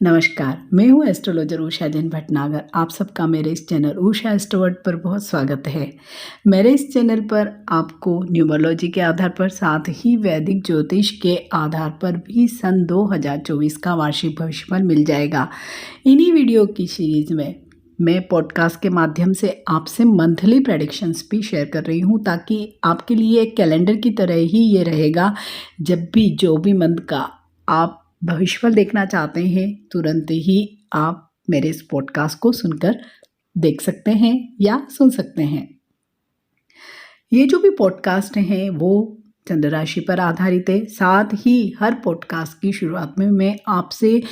नमस्कार, मैं हूँ एस्ट्रोलॉजर उषा जैन भटनागर। आप सबका मेरे इस चैनल उषा एस्ट्रोवर्ड पर बहुत स्वागत है। मेरे इस चैनल पर आपको न्यूमरोलॉजी के आधार पर साथ ही वैदिक ज्योतिष के आधार पर भी सन 2024 का वार्षिक भविष्यफल मिल जाएगा। इन्हीं वीडियो की सीरीज में मैं पॉडकास्ट के माध्यम से आपसे मंथली प्रेडिक्शंस भी शेयर कर रही हूँ, ताकि आपके लिए एक कैलेंडर की तरह ही ये रहेगा। जब भी जो भी मंथ का आप भविष्यफल देखना चाहते हैं, तुरंत ही आप मेरे इस पॉडकास्ट को सुनकर देख सकते हैं या सुन सकते हैं। ये जो भी पॉडकास्ट हैं वो चंद्र राशि पर आधारित है। साथ ही हर पॉडकास्ट की शुरुआत में मैं आपसे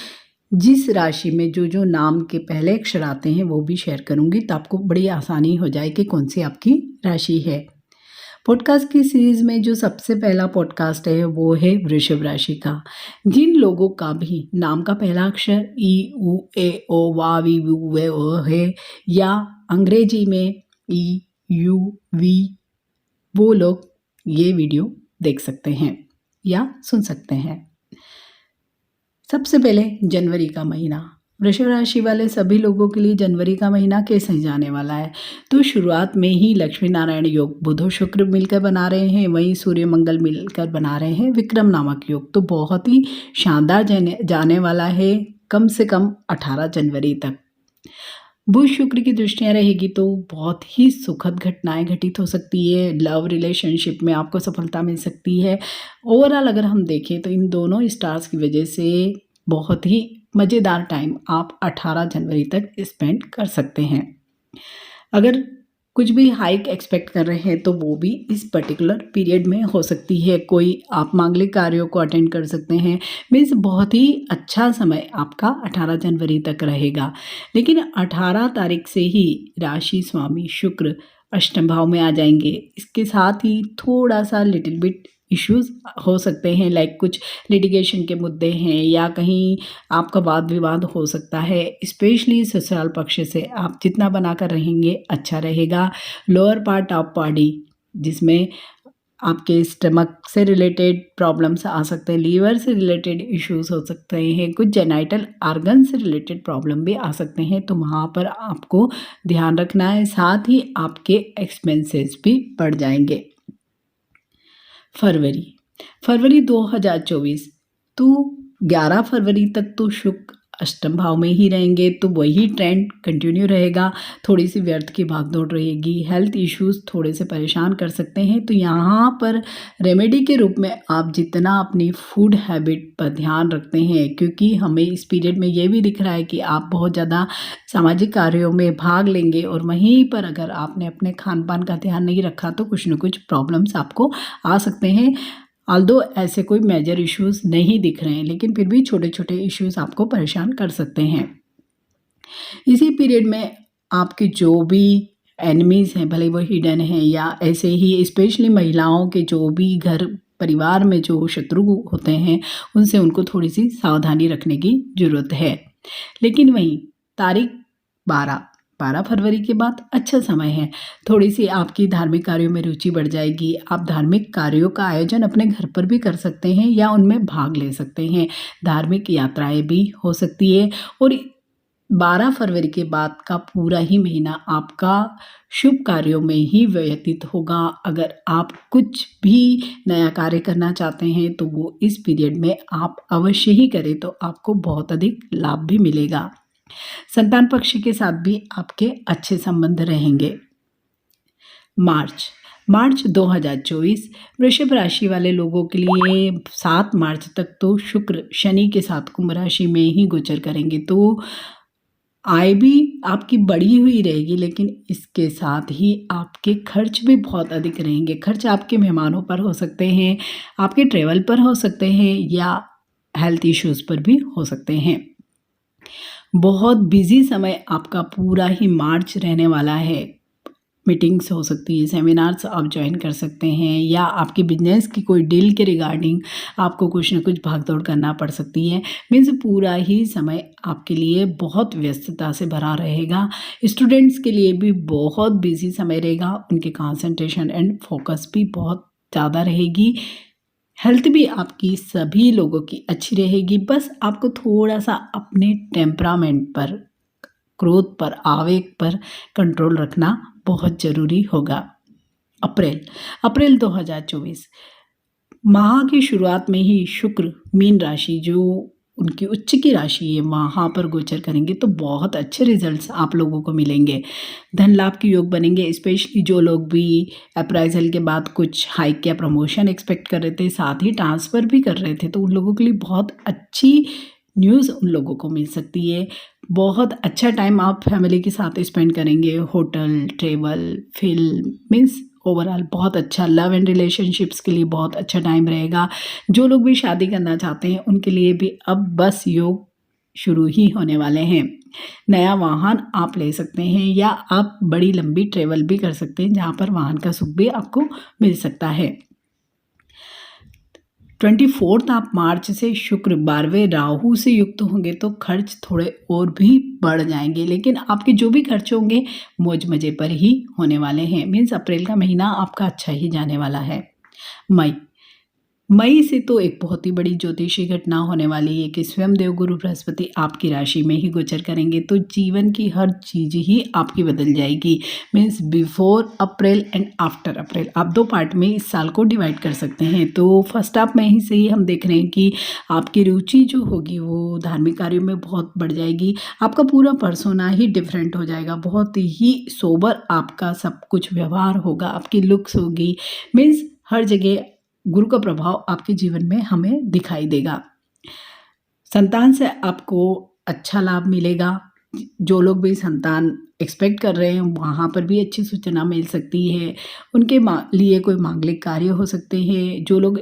जिस राशि में जो नाम के पहले अक्षर आते हैं वो भी शेयर करूंगी, तो आपको बड़ी आसानी हो जाए कि कौन सी आपकी राशि है। पॉडकास्ट की सीरीज में जो सबसे पहला पॉडकास्ट है वो है वृषभ राशि का। जिन लोगों का भी नाम का पहला अक्षर ई उ ए ओ वा वी वू वे ओ है, या अंग्रेजी में ई यू वी, वो लोग ये वीडियो देख सकते हैं या सुन सकते हैं। सबसे पहले जनवरी का महीना। वृषभ राशि वाले सभी लोगों के लिए जनवरी का महीना कैसे जाने वाला है, तो शुरुआत में ही लक्ष्मी नारायण योग बुध और शुक्र मिलकर बना रहे हैं, वहीं सूर्य मंगल मिलकर बना रहे हैं विक्रम नामक योग। तो बहुत ही शानदार जाने वाला है, कम से कम 18 जनवरी तक। बुध शुक्र की दृष्टियां रहेगी तो बहुत ही सुखद घटनाएं घटित हो सकती है। लव रिलेशनशिप में आपको सफलता मिल सकती है। ओवरऑल अगर हम देखें तो इन दोनों स्टार्स की वजह से बहुत ही मज़ेदार टाइम आप 18 जनवरी तक स्पेंड कर सकते हैं। अगर कुछ भी हाइक एक्सपेक्ट कर रहे हैं तो वो भी इस पर्टिकुलर पीरियड में हो सकती है। कोई आप मांगलिक कार्यों को अटेंड कर सकते हैं। मीन्स बहुत ही अच्छा समय आपका 18 जनवरी तक रहेगा। लेकिन 18 तारीख से ही राशि स्वामी शुक्र अष्टम भाव में आ जाएंगे। इसके साथ ही थोड़ा सा लिटिल बिट इश्यूज हो सकते हैं, लाइक कुछ लिटिगेशन के मुद्दे हैं या कहीं आपका वाद विवाद हो सकता है। स्पेशली ससुराल पक्ष से आप जितना बनाकर रहेंगे अच्छा रहेगा। लोअर पार्ट ऑफ बॉडी, जिसमें आपके स्टमक से रिलेटेड प्रॉब्लम्स आ सकते हैं, लीवर से रिलेटेड इश्यूज हो सकते हैं, कुछ जेनाइटल आर्गन से रिलेटेड प्रॉब्लम भी आ सकते हैं, तो वहाँ पर आपको ध्यान रखना है। साथ ही आपके एक्सपेंसेस भी बढ़ जाएंगे। फरवरी 2024 तो 11 फरवरी तक तो शुक्र अष्टम भाव में ही रहेंगे, तो वही ट्रेंड कंटिन्यू रहेगा। थोड़ी सी व्यर्थ की भागदौड़ रहेगी, हेल्थ इश्यूज थोड़े से परेशान कर सकते हैं। तो यहाँ पर रेमेडी के रूप में आप जितना अपनी फूड हैबिट पर ध्यान रखते हैं, क्योंकि हमें इस पीरियड में ये भी दिख रहा है कि आप बहुत ज़्यादा सामाजिक कार्यों में भाग लेंगे, और वहीं पर अगर आपने अपने खान पान का ध्यान नहीं रखा तो कुछ न कुछ प्रॉब्लम्स आपको आ सकते हैं। ऑल्दो ऐसे कोई मेजर इश्यूज नहीं दिख रहे हैं, लेकिन फिर भी छोटे छोटे इश्यूज आपको परेशान कर सकते हैं। इसी पीरियड में आपके जो भी एनिमीज हैं, भले वो हिडन हैं या ऐसे ही, स्पेशली महिलाओं के जो भी घर परिवार में जो शत्रु होते हैं, उनसे उनको थोड़ी सी सावधानी रखने की जरूरत है। लेकिन वहीं तारीख 12 फरवरी के बाद अच्छा समय है। थोड़ी सी आपकी धार्मिक कार्यों में रुचि बढ़ जाएगी। आप धार्मिक कार्यों का आयोजन अपने घर पर भी कर सकते हैं या उनमें भाग ले सकते हैं। धार्मिक यात्राएं भी हो सकती है। और 12 फरवरी के बाद का पूरा ही महीना आपका शुभ कार्यों में ही व्यतीत होगा। अगर आप कुछ भी नया कार्य करना चाहते हैं तो वो इस पीरियड में आप अवश्य ही करें, तो आपको बहुत अधिक लाभ भी मिलेगा। संतान पक्ष के साथ भी आपके अच्छे संबंध रहेंगे। मार्च 2024 वृषभ राशि वाले लोगों के लिए 7 मार्च तक तो शुक्र शनि के साथ कुंभ राशि में ही गोचर करेंगे, तो आय भी आपकी बढ़ी हुई रहेगी, लेकिन इसके साथ ही आपके खर्च भी बहुत अधिक रहेंगे। खर्च आपके मेहमानों पर हो सकते हैं, आपके ट्रेवल पर हो सकते हैं, या हेल्थ इश्यूज पर भी हो सकते हैं। बहुत बिजी समय आपका पूरा ही मार्च रहने वाला है। मीटिंग्स हो सकती है, सेमिनार्स आप ज्वाइन कर सकते हैं, या आपके बिजनेस की कोई डील के रिगार्डिंग आपको कुछ ना कुछ भागदौड़ करना पड़ सकती है। मीन्स पूरा ही समय आपके लिए बहुत व्यस्तता से भरा रहेगा। स्टूडेंट्स के लिए भी बहुत बिजी समय रहेगा, उनके कंसंट्रेशन एंड फोकस भी बहुत ज़्यादा रहेगी। हेल्थ भी आपकी सभी लोगों की अच्छी रहेगी। बस आपको थोड़ा-सा अपने टेम्परामेंट पर, क्रोध पर, आवेग पर कंट्रोल रखना बहुत ज़रूरी होगा। अप्रैल अप्रैल 2024 माह की शुरुआत में ही शुक्र मीन राशि जो उनकी उच्च की राशि है वहाँ पर गोचर करेंगे तो बहुत अच्छे रिजल्ट्स आप लोगों को मिलेंगे। धन लाभ के योग बनेंगे, स्पेशली जो लोग भी अप्राइजल के बाद कुछ हाइक या प्रमोशन एक्सपेक्ट कर रहे थे, साथ ही ट्रांसफ़र भी कर रहे थे, तो उन लोगों के लिए बहुत अच्छी न्यूज़ उन लोगों को मिल सकती है। बहुत अच्छा टाइम आप फैमिली के साथ स्पेंड करेंगे। Hotel, travel, film means overall बहुत अच्छा। लव एंड रिलेशनशिप्स के लिए बहुत अच्छा टाइम रहेगा। जो लोग भी शादी करना चाहते हैं उनके लिए भी अब बस योग शुरू ही होने वाले हैं। नया वाहन आप ले सकते हैं या आप बड़ी लंबी ट्रैवल भी कर सकते हैं जहाँ पर वाहन का सुख भी आपको मिल सकता है। 24 आप मार्च से शुक्र 12वें राहु से युक्त होंगे तो खर्च थोड़े और भी बढ़ जाएंगे, लेकिन आपके जो भी खर्च होंगे मौज मज़े पर ही होने वाले हैं। मीन्स अप्रैल का महीना आपका अच्छा ही जाने वाला है। मई से तो एक बहुत ही बड़ी ज्योतिषी घटना होने वाली है कि स्वयं देवगुरु बृहस्पति आपकी राशि में ही गोचर करेंगे, तो जीवन की हर चीज़ ही आपकी बदल जाएगी। Means before April and after अप्रैल आप दो पार्ट में इस साल को डिवाइड कर सकते हैं। तो फर्स्ट हाफ में ही से ही हम देख रहे हैं कि आपकी रुचि जो होगी वो धार्मिक कार्यों में बहुत बढ़ जाएगी। आपका पूरा पर्सोना ही डिफरेंट हो जाएगा, बहुत ही सोबर आपका सब कुछ व्यवहार होगा, आपकी लुक्स होगी। मीन्स हर जगह गुरु का प्रभाव आपके जीवन में हमें दिखाई देगा। संतान से आपको अच्छा लाभ मिलेगा। जो लोग भी संतान एक्सपेक्ट कर रहे हैं वहाँ पर भी अच्छी सूचना मिल सकती है। उनके लिए कोई मांगलिक कार्य हो सकते हैं। जो लोग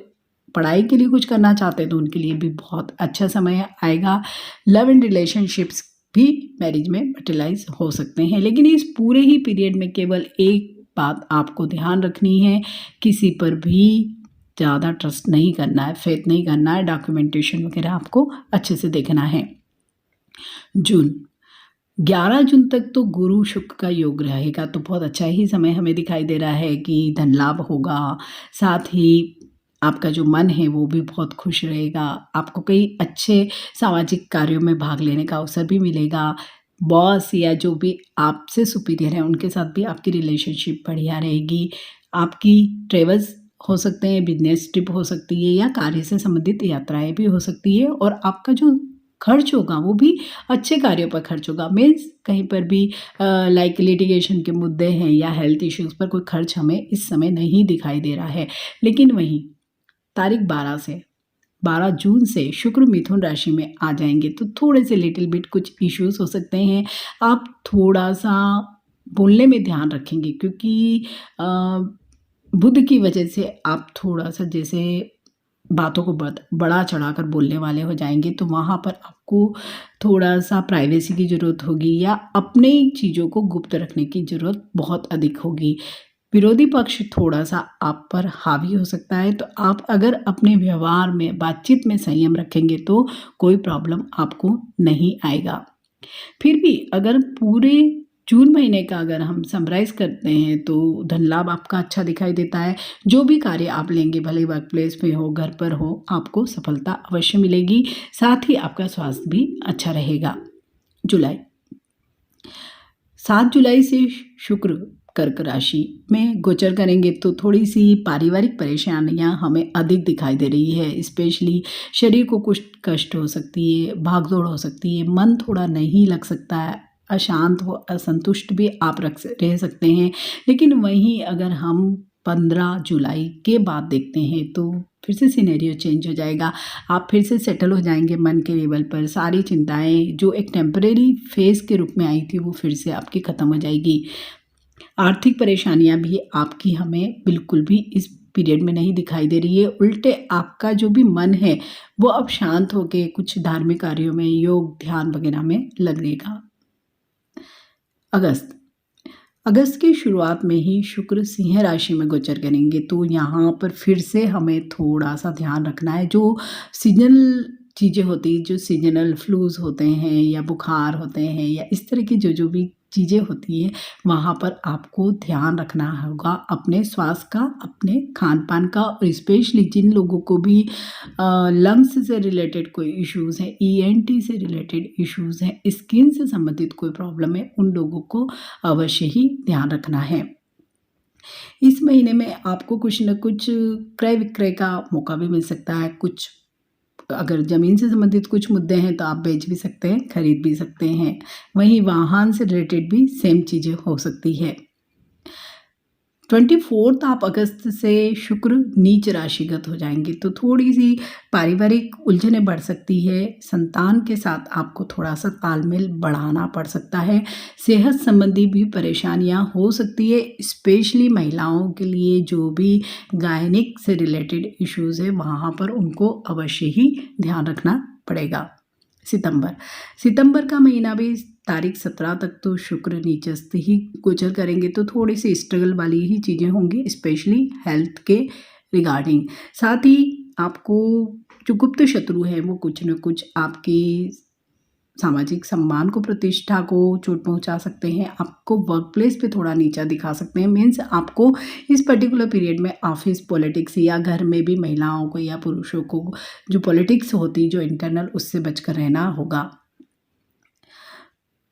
पढ़ाई के लिए कुछ करना चाहते हैं तो उनके लिए भी बहुत अच्छा समय आएगा। लव एंड रिलेशनशिप्स भी मैरिज में मटेरियलाइज हो सकते हैं, लेकिन इस पूरे ही पीरियड में केवल एक बात आपको ध्यान रखनी है, किसी पर भी ज़्यादा ट्रस्ट नहीं करना है, फेथ नहीं करना है। डॉक्यूमेंटेशन वगैरह आपको अच्छे से देखना है। जून 11 जून तक तो गुरु शुक्र का योग रहेगा, तो बहुत अच्छा ही समय हमें दिखाई दे रहा है कि धन लाभ होगा। साथ ही आपका जो मन है वो भी बहुत खुश रहेगा। आपको कई अच्छे सामाजिक कार्यों में भाग लेने का अवसर भी मिलेगा। बॉस या जो भी आपसे सुपीरियर है उनके साथ भी आपकी रिलेशनशिप बढ़िया रहेगी। आपकी ट्रेवल्स हो सकते हैं, बिजनेस ट्रिप हो सकती है या कार्य से संबंधित यात्राएं भी हो सकती है, और आपका जो खर्च होगा वो भी अच्छे कार्यों पर खर्च होगा। मीन्स कहीं पर भी लाइक लिटिगेशन के मुद्दे हैं या हेल्थ इश्यूज़ पर कोई खर्च हमें इस समय नहीं दिखाई दे रहा है। लेकिन वहीं तारीख 12 जून से शुक्र मिथुन राशि में आ जाएंगे तो थोड़े से लिटिल बिट कुछ इश्यूज़ हो सकते हैं। आप थोड़ा सा बोलने में ध्यान रखेंगे, क्योंकि बुध की वजह से आप थोड़ा सा जैसे बातों को बढ़ा चढ़ाकर बोलने वाले हो जाएंगे, तो वहाँ पर आपको थोड़ा सा प्राइवेसी की ज़रूरत होगी या अपने चीज़ों को गुप्त रखने की ज़रूरत बहुत अधिक होगी। विरोधी पक्ष थोड़ा सा आप पर हावी हो सकता है, तो आप अगर अपने व्यवहार में बातचीत में संयम रखेंगे तो कोई प्रॉब्लम आपको नहीं आएगा। फिर भी अगर पूरे जून महीने का अगर हम समराइज करते हैं तो धन लाभ आपका अच्छा दिखाई देता है। जो भी कार्य आप लेंगे, भले वर्क प्लेस में हो, घर पर हो, आपको सफलता अवश्य मिलेगी। साथ ही आपका स्वास्थ्य भी अच्छा रहेगा। 7 जुलाई से शुक्र कर्क राशि में गोचर करेंगे तो थोड़ी सी पारिवारिक परेशानियां हमें अधिक दिखाई दे रही है। स्पेशली शरीर को कुछ कष्ट हो सकती है, भागदौड़ हो सकती है, मन थोड़ा नहीं लग सकता है, अशांत व असंतुष्ट भी आप रह सकते हैं। लेकिन वहीं अगर हम 15 जुलाई के बाद देखते हैं तो फिर से सिनेरियो चेंज हो जाएगा। आप फिर से सेटल हो जाएंगे मन के लेवल पर। सारी चिंताएं जो एक टेम्परेरी फेज के रूप में आई थी वो फिर से आपकी ख़त्म हो जाएगी। आर्थिक परेशानियां भी आपकी हमें बिल्कुल भी इस पीरियड में नहीं दिखाई दे रही है। उल्टे आपका जो भी मन है वो अब शांत होकर कुछ धार्मिक कार्यों में, योग ध्यान वगैरह में लगेगा। अगस्त की शुरुआत में ही शुक्र सिंह राशि में गोचर करेंगे, तो यहाँ पर फिर से हमें थोड़ा सा ध्यान रखना है। जो सीजनल चीज़ें होती हैं, जो सीजनल फ्लूज होते हैं या बुखार होते हैं या इस तरह की जो भी चीज़ें होती हैं वहाँ पर आपको ध्यान रखना होगा अपने स्वास्थ्य का, अपने खान-पान का, और स्पेशली जिन लोगों को भी लंग्स से रिलेटेड कोई इश्यूज़ हैं, ईएनटी से रिलेटेड इश्यूज़ हैं, स्किन से संबंधित कोई प्रॉब्लम है, उन लोगों को अवश्य ही ध्यान रखना है। इस महीने में आपको कुछ न कुछ क्रय विक्रय का मौका भी मिल सकता है। कुछ अगर ज़मीन से संबंधित कुछ मुद्दे हैं तो आप बेच भी सकते हैं, खरीद भी सकते हैं। वहीं वाहन से रिलेटेड भी सेम चीज़ें हो सकती है। 24 आप अगस्त से शुक्र नीच राशिगत हो जाएंगे, तो थोड़ी सी पारिवारिक उलझनें बढ़ सकती है। संतान के साथ आपको थोड़ा सा तालमेल बढ़ाना पड़ सकता है। सेहत संबंधी भी परेशानियां हो सकती है, स्पेशली महिलाओं के लिए जो भी गायनिक से रिलेटेड इश्यूज़ है वहाँ पर उनको अवश्य ही ध्यान रखना पड़ेगा। सितंबर का महीना भी तारीख 17 तक तो शुक्र नीचस्थ ही गोचर करेंगे, तो थोड़ी सी स्ट्रगल वाली ही चीज़ें होंगी, स्पेशली हेल्थ के रिगार्डिंग। साथ ही आपको जो गुप्त शत्रु है वो कुछ न कुछ आपकी सामाजिक सम्मान को, प्रतिष्ठा को चोट पहुंचा सकते हैं। आपको वर्क प्लेस पे थोड़ा नीचा दिखा सकते हैं। मीन्स आपको इस पर्टिकुलर पीरियड में ऑफिस पॉलिटिक्स या घर में भी महिलाओं को या पुरुषों को जो पॉलिटिक्स होती जो इंटरनल, उससे बचकर रहना होगा।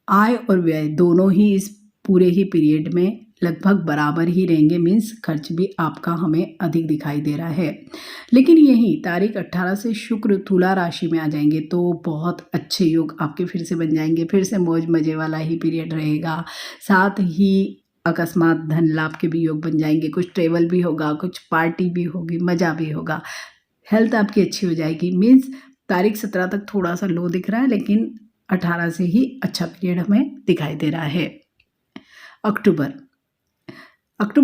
आय और व्यय दोनों ही इस पूरे ही पीरियड में लगभग बराबर ही रहेंगे। मीन्स खर्च भी आपका हमें अधिक दिखाई दे रहा है। लेकिन यही तारीख 18 से शुक्र तुला राशि में आ जाएंगे तो बहुत अच्छे योग आपके फिर से बन जाएंगे। फिर से मौज मजे वाला ही पीरियड रहेगा। साथ ही अकस्मात धन लाभ के भी योग बन जाएंगे। कुछ ट्रेवल भी होगा, कुछ पार्टी भी होगी, मज़ा भी होगा। हेल्थ आपकी अच्छी हो जाएगी। मीन्स तारीख 17 तक थोड़ा सा लो दिख रहा है, लेकिन 18 से ही अच्छा पीरियड हमें दिखाई दे रहा है। अक्टूबर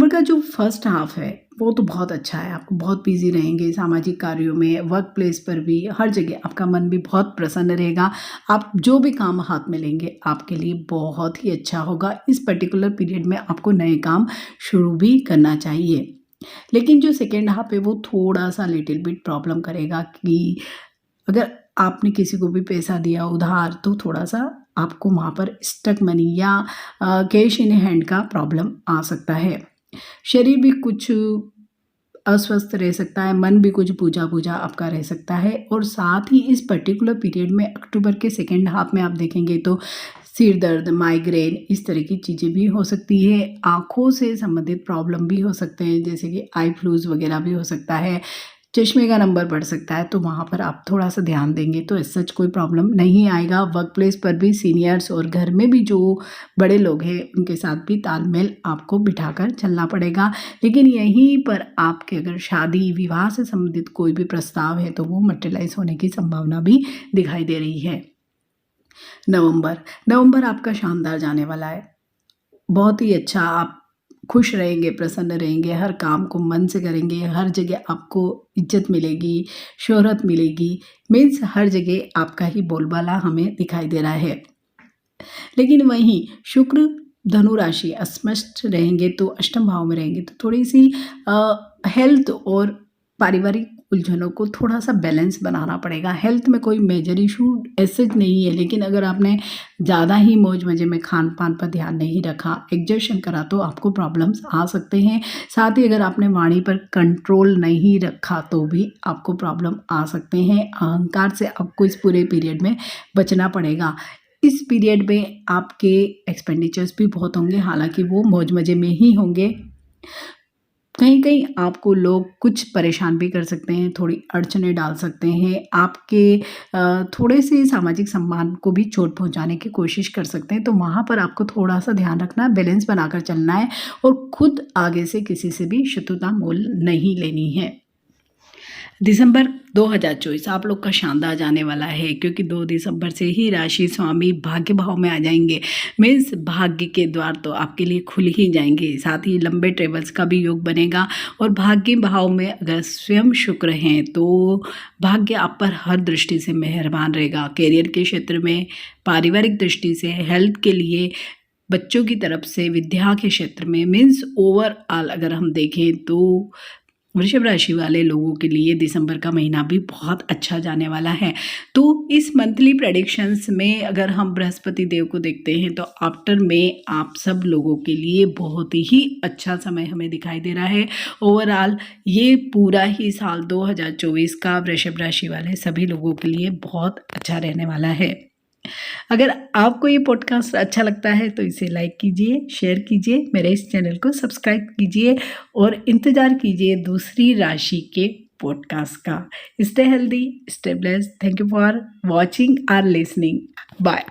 का जो फर्स्ट हाफ है वो तो बहुत अच्छा है। आपको बहुत बिजी रहेंगे सामाजिक कार्यों में, वर्क प्लेस पर भी, हर जगह आपका मन भी बहुत प्रसन्न रहेगा। आप जो भी काम हाथ में लेंगे आपके लिए बहुत ही अच्छा होगा। इस पर्टिकुलर पीरियड में आपको नए काम शुरू भी करना चाहिए। लेकिन जो सेकेंड हाफ है वो थोड़ा सा लिटिल बिट प्रॉब्लम करेगा कि अगर आपने किसी को भी पैसा दिया उधार तो थोड़ा सा आपको वहाँ पर स्टक मनी या कैश इन हैंड का प्रॉब्लम आ सकता है। शरीर भी कुछ अस्वस्थ रह सकता है, मन भी कुछ पूजा आपका रह सकता है। और साथ ही इस पर्टिकुलर पीरियड में अक्टूबर के सेकेंड हाफ में आप देखेंगे तो सिर दर्द, माइग्रेन, इस तरह की चीज़ें भी हो सकती है। आँखों से संबंधित प्रॉब्लम भी हो सकते हैं, जैसे कि आई फ्लूज वगैरह भी हो सकता है। चश्मे का नंबर बढ़ सकता है, तो वहाँ पर आप थोड़ा सा ध्यान देंगे तो इस सच कोई प्रॉब्लम नहीं आएगा। वर्क प्लेस पर भी सीनियर्स और घर में भी जो बड़े लोग हैं उनके साथ भी तालमेल आपको बिठाकर चलना पड़ेगा। लेकिन यहीं पर आपके अगर शादी विवाह से संबंधित कोई भी प्रस्ताव है तो वो मटेरियलाइज होने की संभावना भी दिखाई दे रही है। नवंबर आपका शानदार जाने वाला है। बहुत ही अच्छा, आप खुश रहेंगे, प्रसन्न रहेंगे, हर काम को मन से करेंगे, हर जगह आपको इज्जत मिलेगी, शोहरत मिलेगी। मीन्स हर जगह आपका ही बोलबाला हमें दिखाई दे रहा है। लेकिन वहीं शुक्र धनु राशि अस्पष्ट रहेंगे, तो अष्टम भाव में रहेंगे, तो थोड़ी सी हेल्थ और पारिवारिक उलझनों को थोड़ा सा बैलेंस बनाना पड़ेगा। हेल्थ में कोई मेजर इशू ऐसे नहीं है, लेकिन अगर आपने ज़्यादा ही मौज मजे में खान पान पर ध्यान नहीं रखा, एग्जर्शन करा, तो आपको प्रॉब्लम्स आ सकते हैं। साथ ही अगर आपने वाणी पर कंट्रोल नहीं रखा तो भी आपको प्रॉब्लम आ सकते हैं। अहंकार से आपको इस पूरे पीरियड में बचना पड़ेगा। इस पीरियड में आपके एक्सपेंडिचर्स भी बहुत होंगे, हालांकि वो मौज मजे में ही होंगे। कहीं कहीं आपको लोग कुछ परेशान भी कर सकते हैं, थोड़ी अड़चने डाल सकते हैं, आपके थोड़े से सामाजिक सम्मान को भी चोट पहुंचाने की कोशिश कर सकते हैं। तो वहाँ पर आपको थोड़ा सा ध्यान रखना, बैलेंस बनाकर चलना है और खुद आगे से किसी से भी शत्रुता मोल नहीं लेनी है। दिसंबर 2024 आप लोग का शानदार जाने वाला है, क्योंकि 2 दिसंबर से ही राशि स्वामी भाग्य भाव में आ जाएंगे। मीन्स भाग्य के द्वार तो आपके लिए खुल ही जाएंगे। साथ ही लंबे ट्रेवल्स का भी योग बनेगा। और भाग्य भाव में अगर स्वयं शुक्र हैं तो भाग्य आप पर हर दृष्टि से मेहरबान रहेगा। कैरियर के क्षेत्र में, पारिवारिक दृष्टि से, हेल्थ के लिए, बच्चों की तरफ से, विद्या के क्षेत्र में, मीन्स ओवरऑल अगर हम देखें तो वृषभ राशि वाले लोगों के लिए दिसंबर का महीना भी बहुत अच्छा जाने वाला है। तो इस मंथली प्रेडिक्शंस में अगर हम बृहस्पति देव को देखते हैं तो आफ्टर में आप सब लोगों के लिए बहुत ही अच्छा समय हमें दिखाई दे रहा है। ओवरऑल ये पूरा ही साल 2024 का वृषभ राशि वाले सभी लोगों के लिए बहुत अच्छा रहने वाला है। अगर आपको ये पॉडकास्ट अच्छा लगता है तो इसे लाइक कीजिए, शेयर कीजिए, मेरे इस चैनल को सब्सक्राइब कीजिए और इंतज़ार कीजिए दूसरी राशि के पॉडकास्ट का। Stay healthy, stay blessed. Thank you for watching और लिसनिंग। बाय।